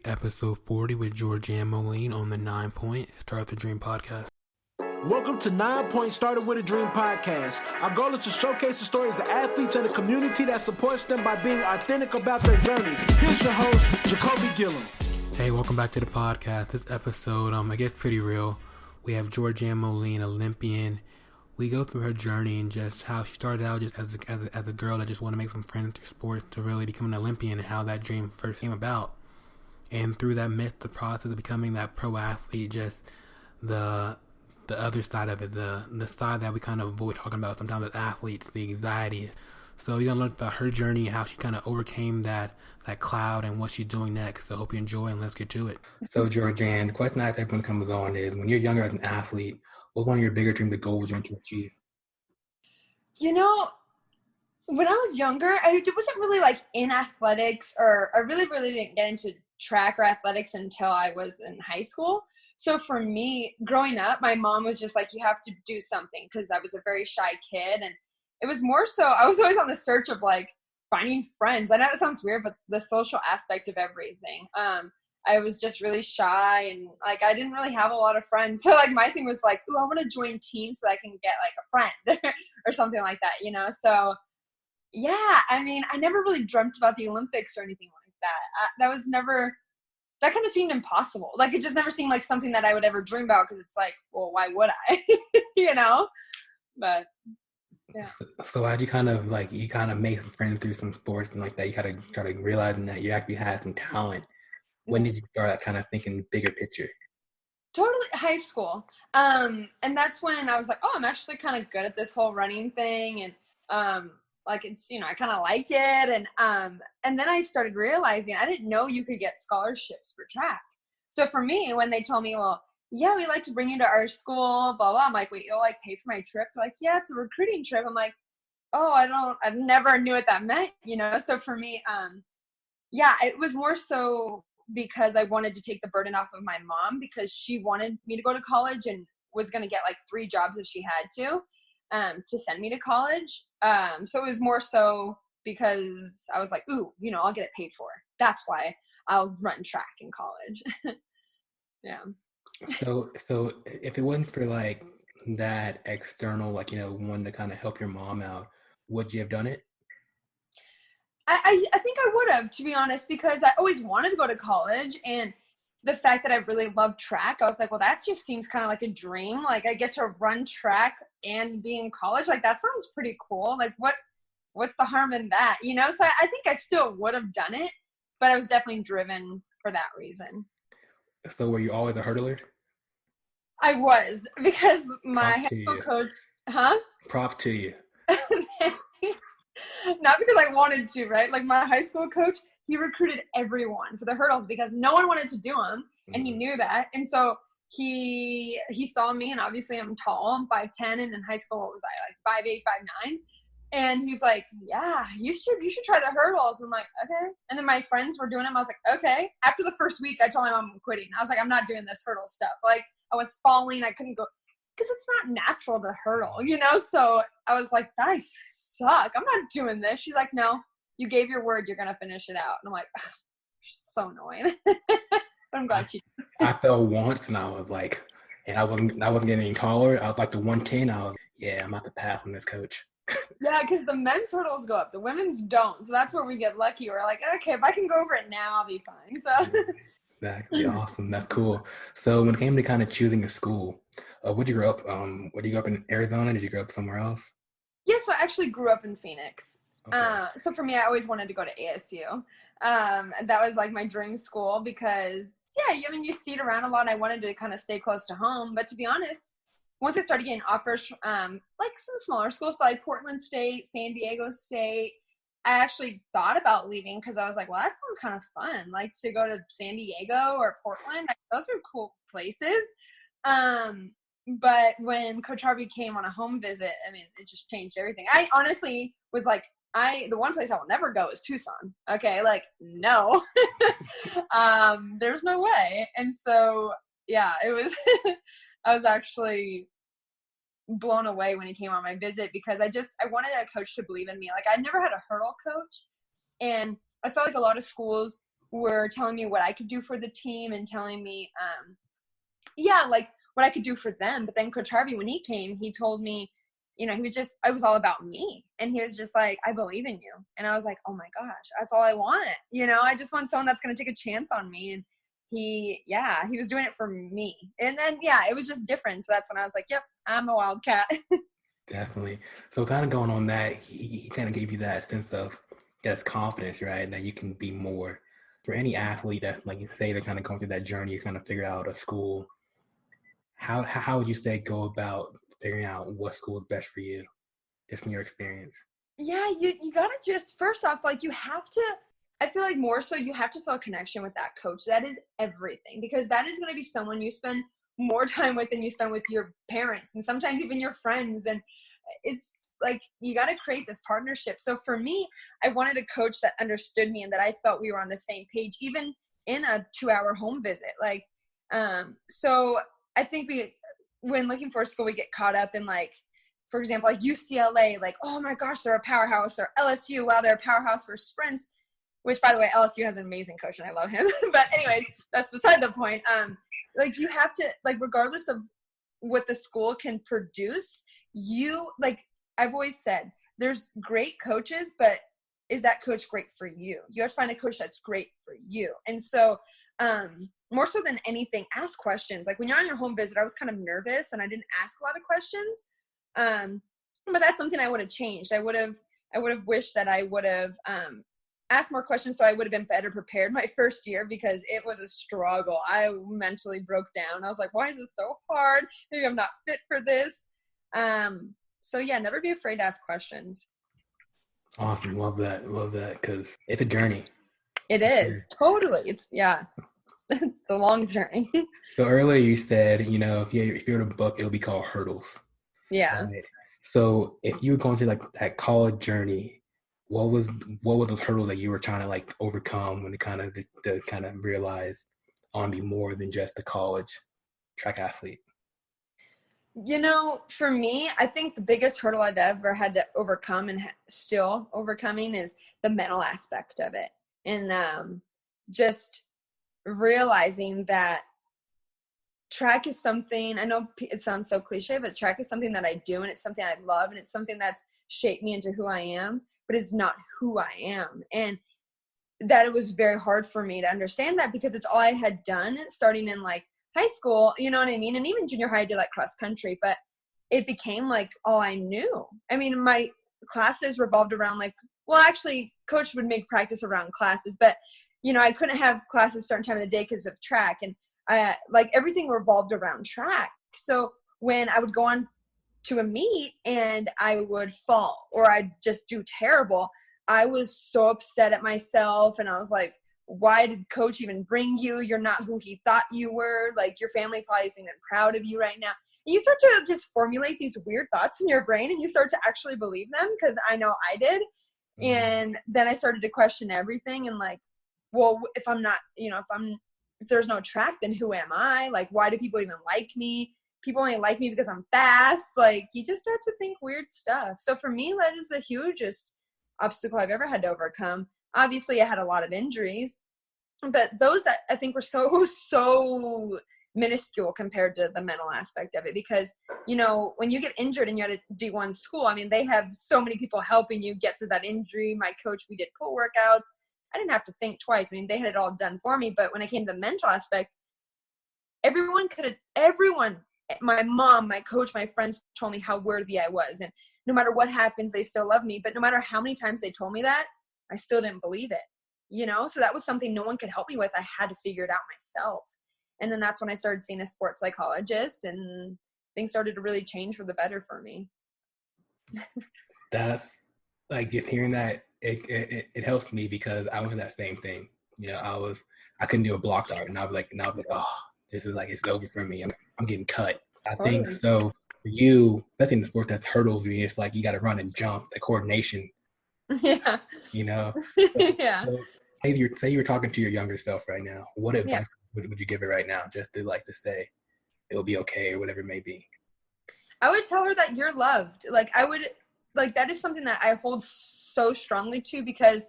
Episode 40 with Georganne Moline on the 9 Point Start the Dream podcast. Welcome to 9 Point Started with a Dream podcast. Our goal is to showcase the stories of athletes and the community that supports them by being authentic about their journey. Here's your host, Jacoby Gillum. Hey, welcome back to the podcast. This episode, I guess pretty real. We have Georganne Moline, Olympian. We go through her journey and just how she started out just as a girl that just wanted to make some friends through sports to really become an Olympian and how that dream first came about. And through that the process of becoming that pro athlete, just the other side of it, the side that we kind of avoid talking about sometimes as athletes, the anxiety. So you're gonna learn about her journey and how she kind of overcame that cloud and what she's doing next. So hope you enjoy and let's get to it. So Georganne, the question I ask everyone comes on is, when you're younger as an athlete, what's one of your bigger dreams or goals you want to achieve? You know, when I was younger, I wasn't really in athletics, or I really didn't get into track or athletics until I was in high school. So for me, growing up, my mom was just like, you have to do something, because I was a very shy kid. And it was more so, I was always on the search of finding friends. I know it sounds weird, but the social aspect of everything. I was just really shy, and I didn't really have a lot of friends. So my thing was ooh, I want to join teams so I can get a friend or something like that, you know? So yeah, I mean, I never really dreamt about the Olympics or anything like that. That kind of seemed impossible. It just never seemed like something that I would ever dream about, because it's well, why would I? You know? But yeah. So how did you kind of make some friends through some sports and that? You kind of started realizing that you actually had some talent. When did you start kind of thinking bigger picture? Totally high school. And that's when I was oh, I'm actually kind of good at this whole running thing. And it's, I kind of like it. And then I started realizing I didn't know you could get scholarships for track. So for me, when they told me, well, yeah, we like to bring you to our school, blah, blah. I'm wait, you'll pay for my trip? They're yeah, it's a recruiting trip. I'm oh, I've never knew what that meant, you know? So for me, yeah, it was more so because I wanted to take the burden off of my mom, because she wanted me to go to college and was going to get 3 jobs if she had to send me to college. So it was more so because I was ooh, I'll get it paid for. That's why I'll run track in college. Yeah. So if it wasn't for that external, one to kind of help your mom out, would you have done it? I think I would have, to be honest, because I always wanted to go to college, and the fact that I really love track, I was well, that just seems kind of like a dream. I get to run track and be in college. That sounds pretty cool. What's the harm in that? You know? So I think I still would have done it, but I was definitely driven for that reason. So were you always a hurdler? I was, because my high school coach, Props to you. Not because I wanted to, right? My high school coach, he recruited everyone for the hurdles because no one wanted to do them, and he knew that. And so he saw me, and obviously I'm tall, I'm 5'10", and in high school, what was I, 5'8", 5'9", and he's yeah, you should try the hurdles. I'm okay. And then my friends were doing them. I was okay. After the first week, I told my mom I'm quitting. I was I'm not doing this hurdle stuff. I was falling, I couldn't go, because it's not natural to hurdle, you know? So I was I suck. I'm not doing this. She's no, you gave your word, you're going to finish it out. And I'm she's so annoying. But I'm glad she did. I fell once, and I was and I wasn't getting any taller. I was the 110. I was yeah, I'm about to pass on this, coach. Yeah, because the men's hurdles go up, the women's don't. So that's where we get lucky. We're okay, if I can go over it now, I'll be fine. So Exactly. Awesome. That's cool. So when it came to kind of choosing a school, where'd you grow up? Did you grow up in Arizona? Did you grow up somewhere else? Yeah, so I actually grew up in Phoenix. Okay. So for me, I always wanted to go to ASU. That was my dream school, because yeah, you see it around a lot, and I wanted to kind of stay close to home. But to be honest, once I started getting offers, some smaller schools, but Portland State, San Diego State, I actually thought about leaving, because I was well, that sounds kind of fun, to go to San Diego or Portland. Those are cool places. But when Coach Harvey came on a home visit, it just changed everything. I honestly was the one place I will never go is Tucson. Okay, no. There's no way. And so, yeah, it was, I was actually blown away when he came on my visit, because I wanted a coach to believe in me. I'd never had a hurdle coach, and I felt a lot of schools were telling me what I could do for the team and telling me, like what I could do for them. But then Coach Harvey, when he came, he told me, he was all about me. And he was just like, I believe in you. And I was like, oh my gosh, that's all I want. I just want someone that's going to take a chance on me. And he was doing it for me. And then, it was just different. So that's when I was like, yep, I'm a Wildcat. Definitely. So kind of going on that, he kind of gave you that sense of just confidence, right? That you can be more. For any athlete that, like you say, they're kind of going through that journey, you kind of figure out a school. How would you say go about figuring out what school is best for you, just from your experience? Yeah, you got to just, first off, like you have to, I feel like more so you have to feel a connection with that coach. That is everything, because that is going to be someone you spend more time with than you spend with your parents and sometimes even your friends. And it's like, you got to create this partnership. So for me, I wanted a coach that understood me and that I felt we were on the same page, even in a 2-hour home visit. Like, so I think when looking for a school, we get caught up in like, for example, like UCLA, like, oh my gosh, they're a powerhouse, or LSU, wow, they're a powerhouse for sprints, which by the way, LSU has an amazing coach and I love him. But anyways, that's beside the point. Like you have to, like, regardless of what the school can produce, I've always said, there's great coaches, but is that coach great for you? You have to find a coach that's great for you. And so, more so than anything, ask questions. Like when you're on your home visit, I was kind of nervous and I didn't ask a lot of questions. But that's something I would have changed. I would have wished that I would have, asked more questions, so I would have been better prepared my first year, because it was a struggle. I mentally broke down. I was like, why is this so hard? Maybe I'm not fit for this. So yeah, never be afraid to ask questions. Awesome. Love that, because it's a journey. It is. Totally. It's a long journey. So earlier you said, if you wrote a book, it'll be called Hurdles. Yeah. Right? So if you were going through like that college journey, what was those hurdles that you were trying to like overcome when it kind of realize I want to be more than just a college track athlete? For me, I think the biggest hurdle I've ever had to overcome and still overcoming is the mental aspect of it. And just realizing that track is something, I know it sounds so cliche, but track is something that I do, and it's something I love, and it's something that's shaped me into who I am, but it's not who I am. And that it was very hard for me to understand that, because it's all I had done starting in like high school, you know what I mean? And even junior high, I did like cross country, but it became like all I knew. I mean, my classes revolved around like, well, actually coach would make practice around classes, but I couldn't have classes certain time of the day because of track. And like everything revolved around track. So when I would go on to a meet and I would fall or I'd just do terrible, I was so upset at myself. And I was like, why did coach even bring you? You're not who he thought you were. Like your family probably isn't even proud of you right now. And you start to just formulate these weird thoughts in your brain, and you start to actually believe them, because I know I did. Mm-hmm. And then I started to question everything, and like, well, if I'm not, if there's no track, then who am I? Like, why do people even like me? People only like me because I'm fast. Like, you just start to think weird stuff. So for me, that is the hugest obstacle I've ever had to overcome. Obviously, I had a lot of injuries, but those I think were so minuscule compared to the mental aspect of it. Because, when you get injured and you're at a D1 school, I mean, they have so many people helping you get through that injury. My coach, we did pull workouts. I didn't have to think twice. I mean, they had it all done for me. But when it came to the mental aspect, everyone, my mom, my coach, my friends told me how worthy I was. And no matter what happens, they still love me. But no matter how many times they told me that, I still didn't believe it, So that was something no one could help me with. I had to figure it out myself. And then that's when I started seeing a sports psychologist, and things started to really change for the better for me. That's like, just hearing that, it helps me, because I went through that same thing. I couldn't do a block start, and I was like, oh, this is like, it's over for me. I'm getting cut. I think so. For you, especially in the sport that hurdles you, it's like you got to run and jump, the coordination. Yeah. Yeah. So say you were talking to your younger self right now. What advice would you give it right now, just to say it'll be okay or whatever it may be? I would tell her that you're loved. That is something that I hold so strongly to, because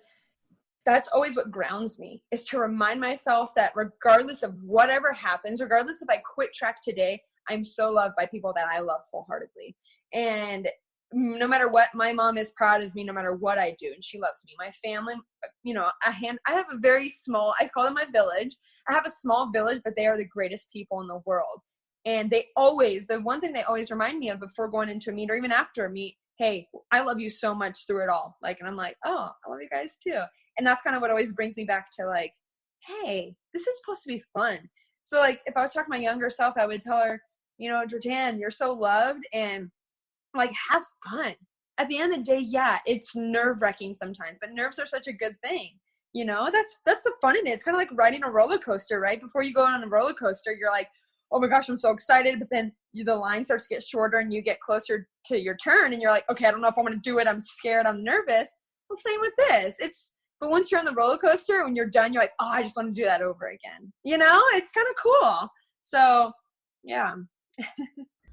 that's always what grounds me, is to remind myself that regardless of whatever happens, regardless if I quit track today, I'm so loved by people that I love full-heartedly. And no matter what, my mom is proud of me no matter what I do, and she loves me. My family, you know, I have a very small, I call it my village. I have a small village, but they are the greatest people in the world. And they always, the one thing they always remind me of before going into a meet or even after a meet, hey, I love you so much through it all. Like, and I'm like, oh, I love you guys too. And that's kind of what always brings me back to like, hey, this is supposed to be fun. So like, if I was talking to my younger self, I would tell her, you know, Georganne, you're so loved, and like, have fun. At the end of the day, yeah, it's nerve-wracking sometimes, but nerves are such a good thing. You know, that's the fun in it. It's kind of like riding a roller coaster, right? Before you go on a roller coaster, you're like, oh my gosh, I'm so excited. But then the line starts to get shorter and you get closer to your turn and you're like, okay, I don't know if I'm going to do it. I'm scared. I'm nervous. Well, same with this. But once you're on the roller coaster, when you're done, you're like, oh, I just want to do that over again. You know, it's kind of cool. So, yeah.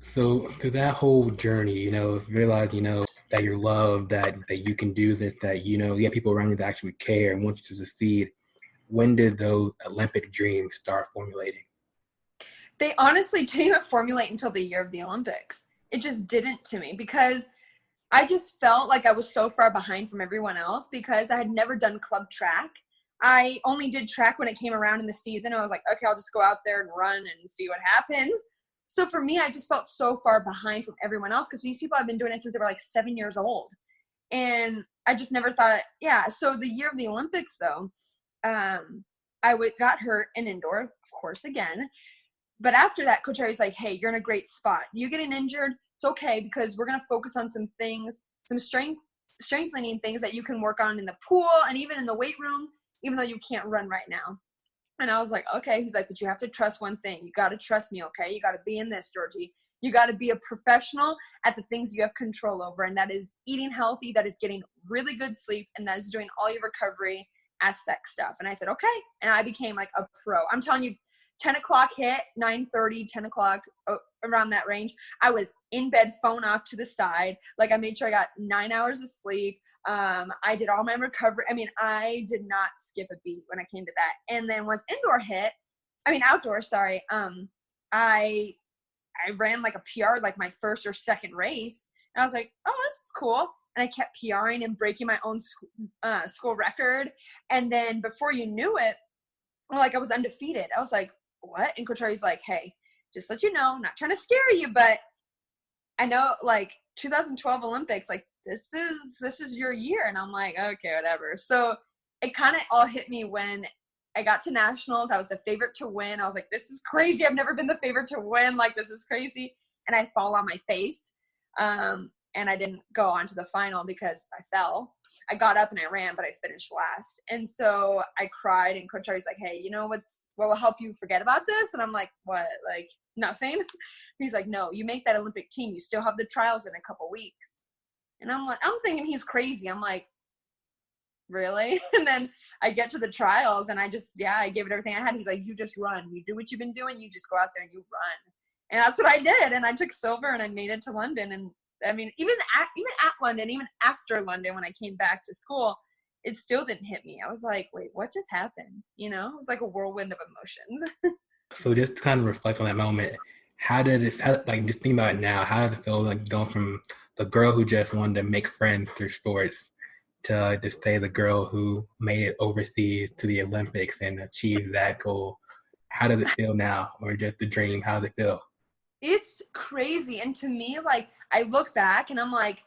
So through that whole journey, you know, realize, you know, that you're loved, that you can do this, that, you know, you have people around you that actually care and want you to succeed. When did those Olympic dreams start formulating? They honestly didn't even formulate until the year of the Olympics. It just didn't to me, because I just felt like I was so far behind from everyone else because I had never done club track. I only did track when it came around in the season. I was like, okay, I'll just go out there and run and see what happens. So for me, I just felt so far behind from everyone else because these people have been doing it since they were like 7 years old. And I just never thought, yeah. So the year of the Olympics, though, got hurt in indoor, of course, again. But after that, Coach Harry's like, hey, you're in a great spot. You getting injured, it's okay, because we're going to focus on some things, some strengthening things that you can work on in the pool and even in the weight room, even though you can't run right now. And I was like, okay. He's like, but you have to trust one thing. You got to trust me, okay? You got to be in this, Georgie. You got to be a professional at the things you have control over, and that is eating healthy, that is getting really good sleep, and that is doing all your recovery aspect stuff. And I said, okay. And I became like a pro. I'm telling you, 10 o'clock hit, 9:30, 10 o'clock, around that range. I was in bed, phone off to the side. Like, I made sure I got 9 hours of sleep. I did all my recovery. I mean, I did not skip a beat when I came to that. And then once outdoor, sorry. I ran like a PR, like my first or second race. And I was like, oh, this is cool. And I kept PRing and breaking my own school record. And then before you knew it, like, I was undefeated. I was like, what? And Coach Harry's like, hey, just let you know, not trying to scare you, but I know, like, 2012 Olympics, like, this is your year. And I'm like, okay, whatever. So it kind of all hit me when I got to nationals. I was the favorite to win. I was like, this is crazy. I've never been the favorite to win. Like, this is crazy. And I fall on my face. And I didn't go on to the final because I fell. I got up and I ran, but I finished last. And so I cried, and Coach Harry's like, hey, you know what will help you forget about this? And I'm like, what? Like, nothing? He's like, no, you make that Olympic team. You still have the trials in a couple weeks. And I'm like, I'm thinking he's crazy. I'm like, really? And then I get to the trials, and I gave it everything I had. He's like, you just run. You do what you've been doing. You just go out there and you run. And that's what I did. And I took silver, and I made it to London. And I mean, even at London, even after London, when I came back to school, it still didn't hit me. I was like, wait, what just happened? You know, it was like a whirlwind of emotions. So just to kind of reflect on that moment, just think about it now, how does it feel, like, going from the girl who just wanted to make friends through sports to just say the girl who made it overseas to the Olympics and achieved that goal? How does it feel now? Or just the dream, how does it feel? It's crazy. And to me, like, I look back and I'm like,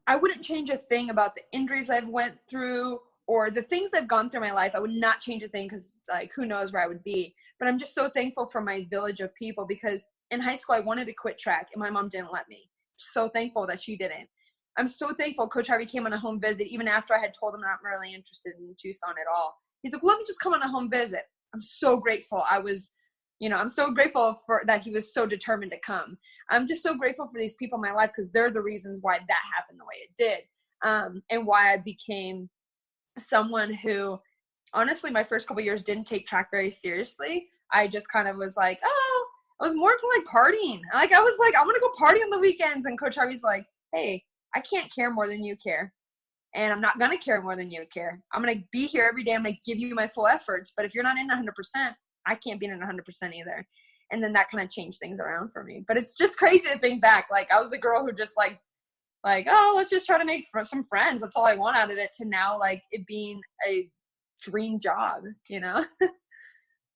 I wouldn't change a thing about the injuries I've went through or the things I've gone through in my life. I would not change a thing because, like, who knows where I would be. But I'm just so thankful for my village of people, because in high school I wanted to quit track and my mom didn't let me. So thankful that she didn't. I'm so thankful Coach Harvey came on a home visit even after I had told him I'm not really interested in Tucson at all. He's like, let me just come on a home visit. I'm so grateful. I'm so grateful for that he was so determined to come. I'm just so grateful for these people in my life because they're the reasons why that happened the way it did, and why I became someone who, honestly, my first couple of years didn't take track very seriously. I just kind of was like, oh, I was more into like partying. Like, I was like, I'm going to go party on the weekends. And Coach Harvey's like, hey, I can't care more than you care. And I'm not going to care more than you care. I'm going to be here every day. I'm going to give you my full efforts. But if you're not in 100%, I can't be in 100% either. And then that kind of changed things around for me. But it's just crazy to think back. Like, I was the girl who just like, oh, let's just try to make some friends. That's all I want out of it, to now, like, it being a dream job, you know?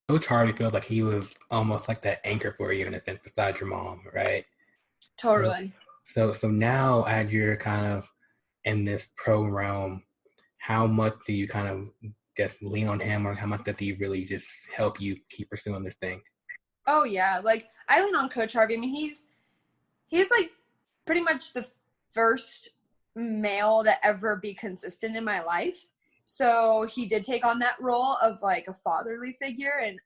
Coach Hardy feels like he was almost like that anchor for you in a sense, besides your mom, right? Totally. So now as you're kind of in this pro realm, how much do you kind of just lean on him, or how much does he really just help you keep pursuing this thing? Oh yeah, like I lean on Coach Harvey. I mean, he's like pretty much the first male to ever be consistent in my life. So he did take on that role of like a fatherly figure and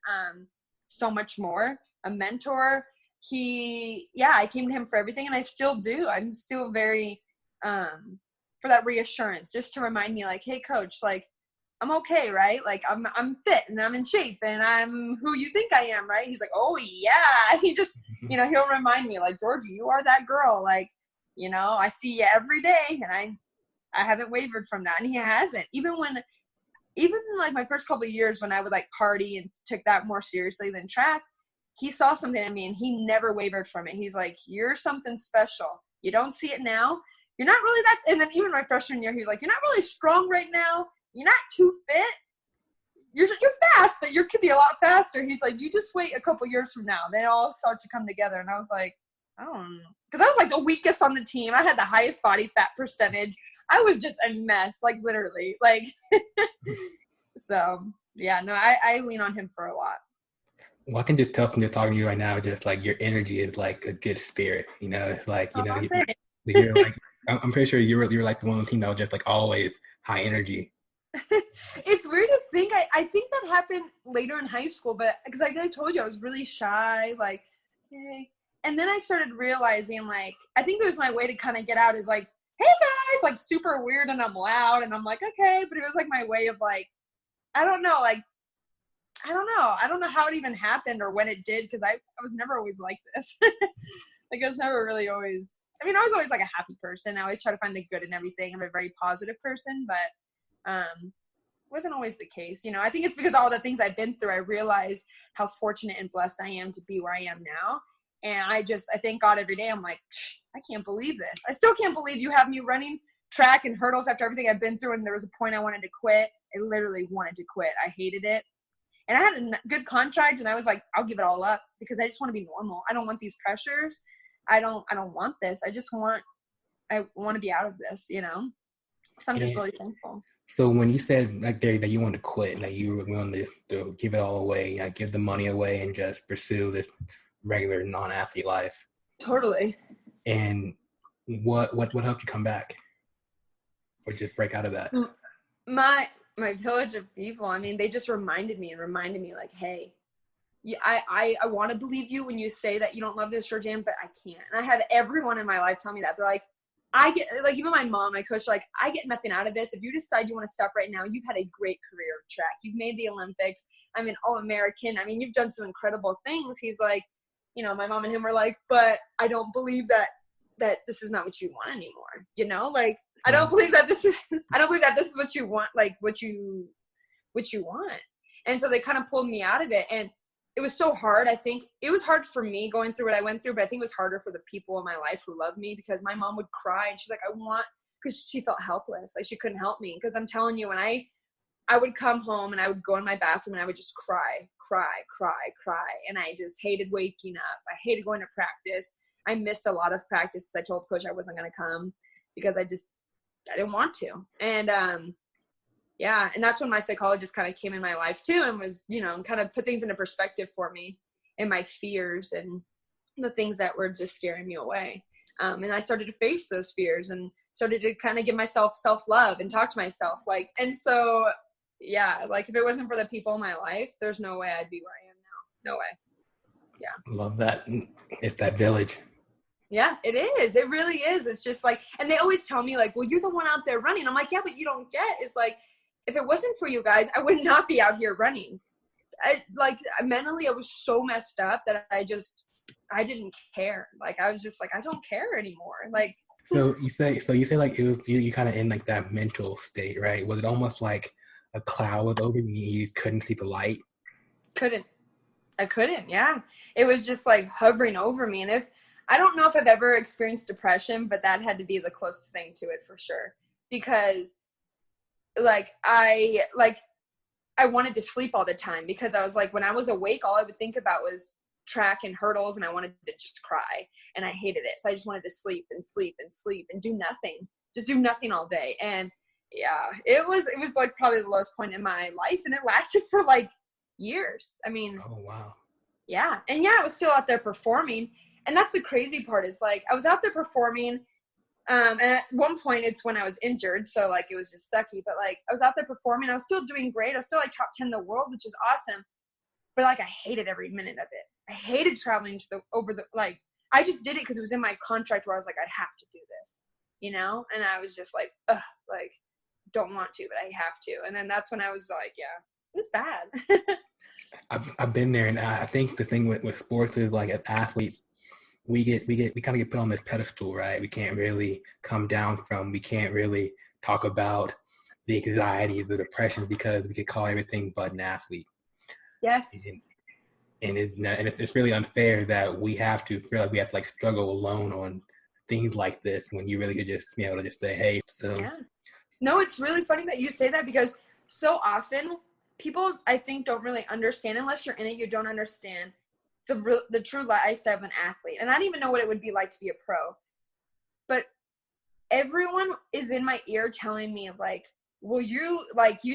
so much more, a mentor. I came to him for everything, and I still do. I'm still very for that reassurance, just to remind me, like, hey, coach, like, I'm okay, right? Like, I'm fit and I'm in shape and I'm who you think I am, right? He's like, oh yeah. He just, he'll remind me, like, Georgie, you are that girl. Like, I see you every day, and I haven't wavered from that. And he hasn't. Even like my first couple of years when I would like party and took that more seriously than track, he saw something in me and he never wavered from it. He's like, you're something special. You don't see it now. You're not really that. And then even my freshman year, he's like, you're not really strong right now. You're not too fit. You're fast, but you could be a lot faster. He's like, you just wait a couple years from now. They all start to come together. And I was like, I don't know. Because I was like the weakest on the team. I had the highest body fat percentage. I was just a mess, like literally. Like, so yeah, no, I lean on him for a lot. Well, I can just tell from just talking to you right now, just like your energy is like a good spirit. It's like, you're like, I'm pretty sure you're like the one on the team that was just like always high energy. It's weird to think. I think that happened later in high school, but because like I told you, I was really shy, like, hey. And then I started realizing, like, I think it was my way to kind of get out is like, hey guys, like super weird, and I'm loud, and I'm like, okay, but it was like my way of like, I don't know how it even happened or when it did, because I was never always like this. Like, I was never really always, I was always like a happy person. I always try to find the good in everything. I'm a very positive person, but wasn't always the case. I think it's because all the things I've been through, I realized how fortunate and blessed I am to be where I am now. And I thank God every day. I'm like, I can't believe this. I still can't believe you have me running track and hurdles after everything I've been through. And there was a point I wanted to quit. I literally wanted to quit. I hated it. And I had a good contract, and I was like, I'll give it all up because I just want to be normal. I don't want these pressures. I don't want this. I want to be out of this, So I'm just really thankful. So when you said like there that you wanted to quit, like you were willing to give it all away, like give the money away and just pursue this regular non-athlete life. Totally. And what helped you come back, or just break out of that? My village of people, they just reminded me like, hey, I want to believe you when you say that you don't love this, Georganne, but I can't. And I had everyone in my life tell me that. They're like, I get, like, even my mom, my coach, like, I get nothing out of this. If you decide you want to stop right now, you've had a great career of track. You've made the Olympics. I'm an All-American. You've done some incredible things. He's like, my mom and him were like, but I don't believe that this is not what you want anymore. Like, I don't believe that this is what you want, like what you want. And so they kind of pulled me out of it. And it was so hard. I think it was hard for me going through what I went through, but I think it was harder for the people in my life who love me, because my mom would cry and she's like, because she felt helpless. Like, she couldn't help me. Because I'm telling you, when I would come home and I would go in my bathroom and I would just cry. And I just hated waking up. I hated going to practice. I missed a lot of practice because I told coach I wasn't going to come because I didn't want to. And, and that's when my psychologist kind of came in my life too, and was, kind of put things into perspective for me and my fears and the things that were just scaring me away. And I started to face those fears and started to kind of give myself self-love and talk to myself. Like, and so, yeah, like if it wasn't for the people in my life, there's no way I'd be where I am now. No way. Yeah. Love that. It's that village. Yeah, it is. It really is. It's just like, and they always tell me like, well, you're the one out there running. I'm like, yeah, but you don't get, it's like, if it wasn't for you guys, I would not be out here running. Mentally, I was so messed up that I didn't care. Like, I was just like, I don't care anymore. Like, So you say like it was you kind of in like that mental state, right? Was it almost like a cloud was over you? You just couldn't see the light. Couldn't. I couldn't. Yeah. It was just like hovering over me. And I don't know if I've ever experienced depression, but that had to be the closest thing to it for sure. Because I wanted to sleep all the time because I was like, when I was awake, all I would think about was track and hurdles, and I wanted to just cry, and I hated it. So I just wanted to sleep and sleep and sleep and do nothing, just do nothing all day. And yeah, it was like probably the lowest point in my life, and it lasted for like years. I mean, Oh wow. yeah. And yeah, I was still out there performing. And that's the crazy part is like, I was out there performing. And at one point it's when I was injured. So like, it was just sucky, but like I was out there performing. I was still doing great. I was still like top 10 in the world, which is awesome. But like, I hated every minute of it. I hated traveling I just did it because it was in my contract where I was like, I have to do this, you know? And I was just like, ugh, like, don't want to, but I have to. And then that's when I was like, yeah, it was bad. I've been there, and I think the thing with sports is like as athletes, we kind of get put on this pedestal, right? We can't really come down from. We can't really talk about the anxiety, the depression, because we could call everything but an athlete. Yes. And it's really unfair that we have to feel like we have to like struggle alone on things like this when you really could just be able to just say, hey, so Yeah. No, it's really funny that you say that because so often people, I think, don't really understand, unless you're in it, you don't understand the true life of an athlete. And I don't even know what it would be like to be a pro. But everyone is in my ear telling me like, well, you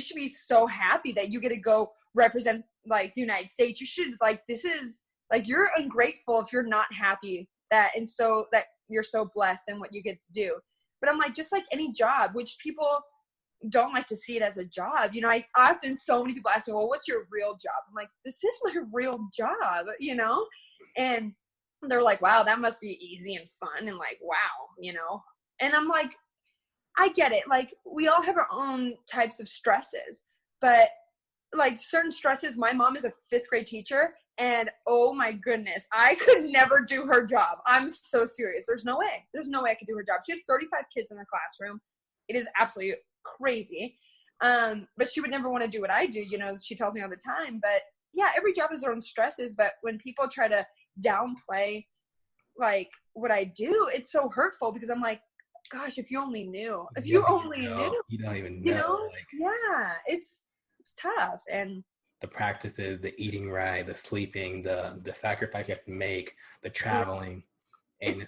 should be so happy that you get to go represent like the United States. You should this is like, you're ungrateful if you're not happy that you're so blessed in what you get to do. But I'm like, just like any job, which people don't like to see it as a job. You know, so many people ask me, well, what's your real job? I'm like, this is my real job, you know? And they're like, wow, that must be easy and fun. And like, wow, you know? And I'm like, I get it. Like, we all have our own types of stresses, but like certain stresses, my mom is a 5th grade teacher, and oh my goodness, I could never do her job. I'm so serious. There's no way I could do her job. She has 35 kids in her classroom. It is absolutely crazy. But she would never want to do what I do, you know, she tells me all the time. But yeah, every job has their own stresses. But when people try to downplay like what I do, it's so hurtful because I'm like, gosh, if you only knew, you don't even know. You know? Like, yeah, it's tough. And the practices, the eating right, the sleeping, the sacrifice you have to make, the traveling. And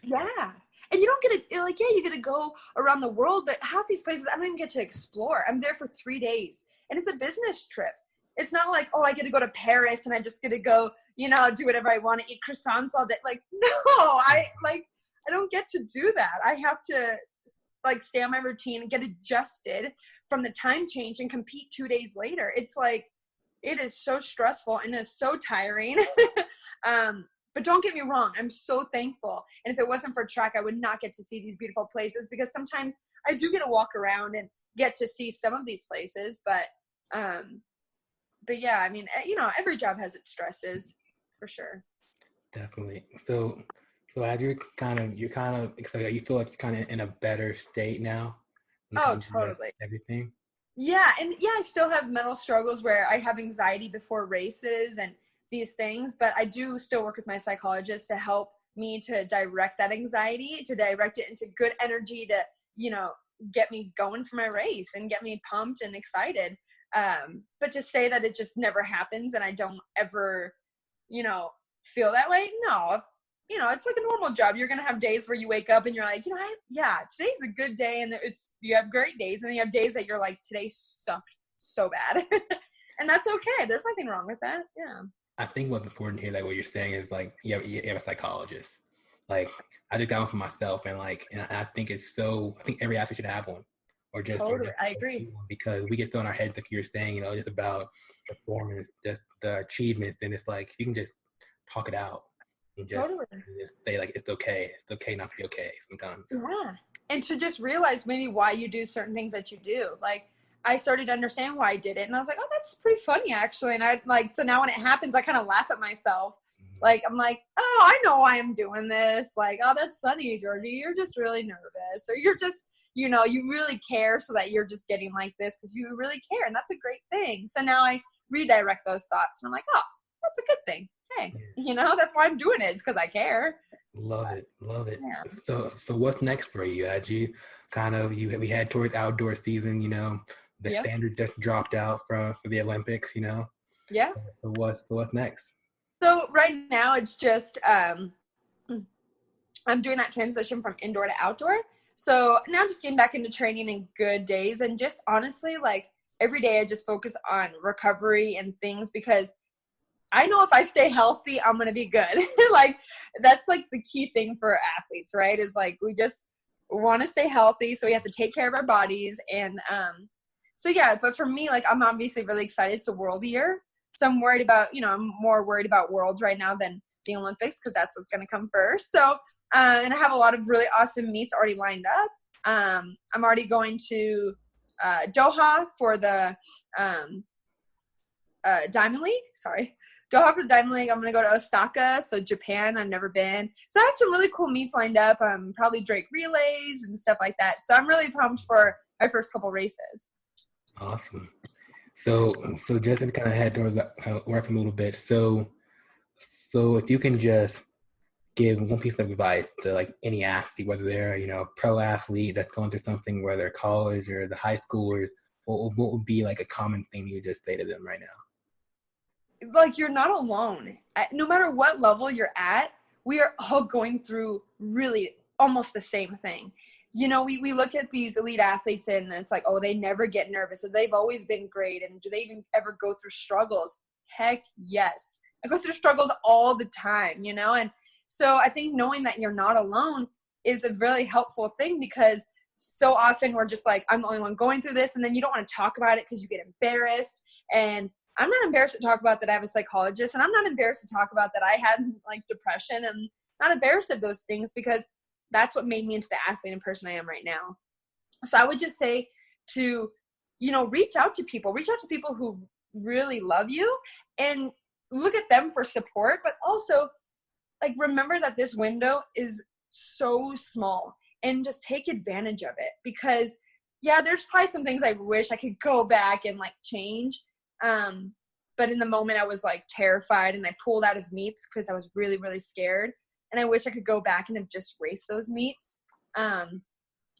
and you don't get to, like, yeah, you get to go around the world, but half these places I don't even get to explore. I'm there for 3 days, and it's a business trip. It's not like, oh, I get to go to Paris and I just get to go, you know, do whatever I want to, eat croissants all day. Like, no, I don't get to do that. I have to like stay on my routine and get adjusted from the time change and compete 2 days later. It's like, it is so stressful and it's so tiring. But don't get me wrong, I'm so thankful. And if it wasn't for track, I would not get to see these beautiful places, because sometimes I do get to walk around and get to see some of these places. But yeah, I mean, you know, every job has its stresses for sure. Definitely. So have you feel like you're kind of in a better state now? Oh, totally. Everything. Yeah. And yeah, I still have mental struggles where I have anxiety before races and these things, but I do still work with my psychologist to help me to direct that anxiety, to direct it into good energy to, you know, get me going for my race and get me pumped and excited. But to say that it just never happens and I don't ever, you know, feel that way. No, you know, it's like a normal job. You're going to have days where you wake up and you're like, you know, today's a good day. And you have great days. And then you have days that you're like, today sucked so bad. And that's okay. There's nothing wrong with that. Yeah. I think what's important here, like what you're saying is like, you have a psychologist. Like, I just got one for myself, and I think I think every athlete should have one. Totally. I agree. Because we get thrown in our heads, like you're saying, you know, just about performance, just the achievements, and it's like, you can just talk it out. And just say like, it's okay not to be okay sometimes. Yeah. And to just realize maybe why you do certain things that you do. Like, I started to understand why I did it, and I was like, oh, that's pretty funny actually. And I like, so now when it happens, I kind of laugh at myself Like, I'm like, oh, I know why I'm doing this. Like, oh, that's funny, Georgie. You're just really nervous. Or you're just, you know, you really care so that you're just getting like this because you really care. And that's a great thing. So now I redirect those thoughts. And I'm like, oh, that's a good thing. Hey, you know, that's why I'm doing it. It's because I care. Love it. Yeah. So what's next for you? As you we head towards outdoor season, you know, the standard just dropped out for the Olympics, you know? Yeah. So what's next? So right now it's just, I'm doing that transition from indoor to outdoor. So now I'm just getting back into training in good days and just honestly, like every day I just focus on recovery and things because I know if I stay healthy, I'm going to be good. Like that's like the key thing for athletes, right? Is like, we just want to stay healthy. So we have to take care of our bodies. And, so yeah, but for me, like, I'm obviously really excited. It's a world year. So I'm worried about, you know, I'm more worried about worlds right now than the Olympics because that's what's going to come first. So, and I have a lot of really awesome meets already lined up. I'm already going to Doha for the Diamond League. Doha for the Diamond League. I'm going to go to Osaka, so Japan. I've never been. So I have some really cool meets lined up. Probably Drake relays and stuff like that. So I'm really pumped for my first couple races. Awesome. So just to kind of head towards work a little bit. So if you can just give one piece of advice to like any athlete, whether they're, you know, a pro athlete that's going through something, whether college or the high schoolers, what would be like a common thing you would just say to them right now? Like, you're not alone. No matter what level you're at, we are all going through really almost the same thing. You know, we look at these elite athletes and it's like, oh, they never get nervous or they've always been great. And do they even ever go through struggles? Heck yes. I go through struggles all the time, you know? And so I think knowing that you're not alone is a really helpful thing because so often we're just like, I'm the only one going through this. And then you don't want to talk about it because you get embarrassed. And I'm not embarrassed to talk about that I have a psychologist. And I'm not embarrassed to talk about that I had like depression and not embarrassed of those things because that's what made me into the athlete and person I am right now. So I would just say to, you know, reach out to people who really love you and look at them for support, but also like remember that this window is so small and just take advantage of it because yeah, there's probably some things I wish I could go back and like change. But in the moment I was like terrified and I pulled out of meets because I was really, really scared. And I wish I could go back and have just raced those meets. But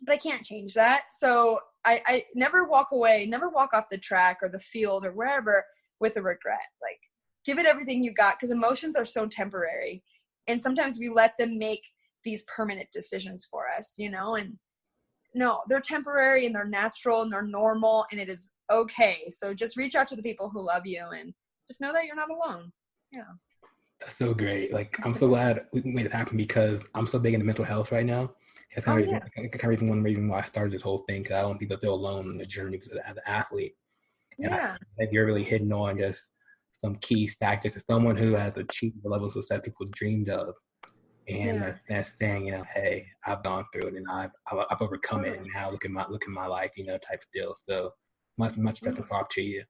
I can't change that. So I never walk away, never walk off the track or the field or wherever with a regret. Like give it everything you got because emotions are so temporary. And sometimes we let them make these permanent decisions for us, you know, and no, they're temporary and they're natural and they're normal and it is okay. So just reach out to the people who love you and just know that you're not alone. Yeah. That's so great. Like, I'm so glad we made it happen because I'm so big into mental health right now. That's kind of one reason why I started this whole thing because I don't want people to feel alone in the journey as an athlete. And I think you're really hitting on just some key factors as someone who has achieved the levels of success people dreamed of. And that's saying, you know, hey, I've gone through it and I've overcome it, and now look at my life, you know, type deal. So much better talk to you.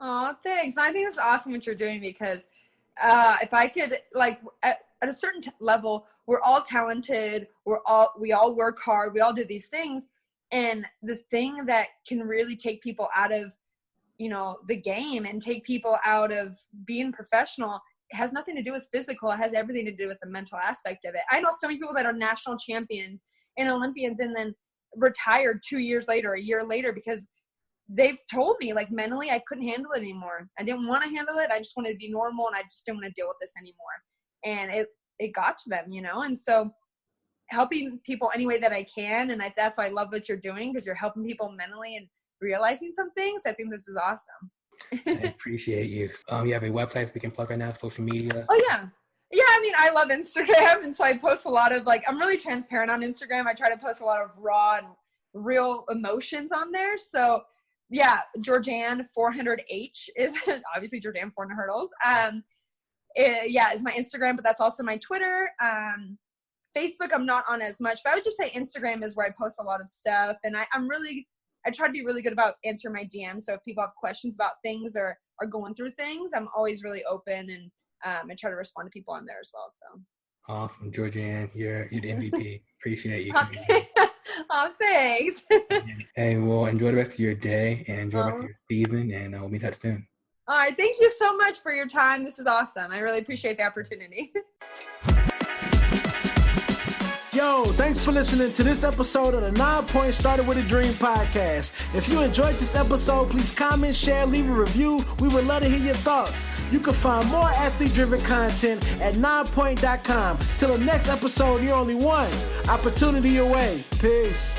Oh, thanks. I think it's awesome what you're doing because if I could, like, at a certain level, we're all talented. We all work hard. We all do these things. And the thing that can really take people out of, you know, the game and take people out of being professional has nothing to do with physical. It has everything to do with the mental aspect of it. I know so many people that are national champions and Olympians and then retired 2 years later, a year later, because they've told me, like, mentally I couldn't handle it anymore. I didn't want to handle it. I just wanted to be normal and I just didn't want to deal with this anymore. And it got to them, you know? And so helping people any way that I can. And that's why I love what you're doing because you're helping people mentally and realizing some things. I think this is awesome. I appreciate you. You have a website we can plug right now, social media? Oh, yeah. Yeah, I mean, I love Instagram. And so I post a lot of, like, I'm really transparent on Instagram. I try to post a lot of raw and real emotions on there. So, yeah, Georganne 400H is obviously Georganne 400 hurdles. Is my Instagram, but that's also my Twitter. Facebook, I'm not on as much, but I would just say Instagram is where I post a lot of stuff. And I try to be really good about answering my DMs. So if people have questions about things or are going through things, I'm always really open and and try to respond to people on there as well. So awesome, Georganne, you're the MVP. Appreciate you. Okay. Oh, thanks. Hey, well, enjoy the rest of your day and enjoy the rest of your season, and we'll be in touch soon. All right. Thank you so much for your time. This is awesome. I really appreciate the opportunity. Yo, thanks for listening to this episode of the 9 Point Started With a Dream podcast. If you enjoyed this episode, please comment, share, leave a review. We would love to hear your thoughts. You can find more athlete-driven content at 9point.com. Till the next episode, you're only one opportunity away. Peace.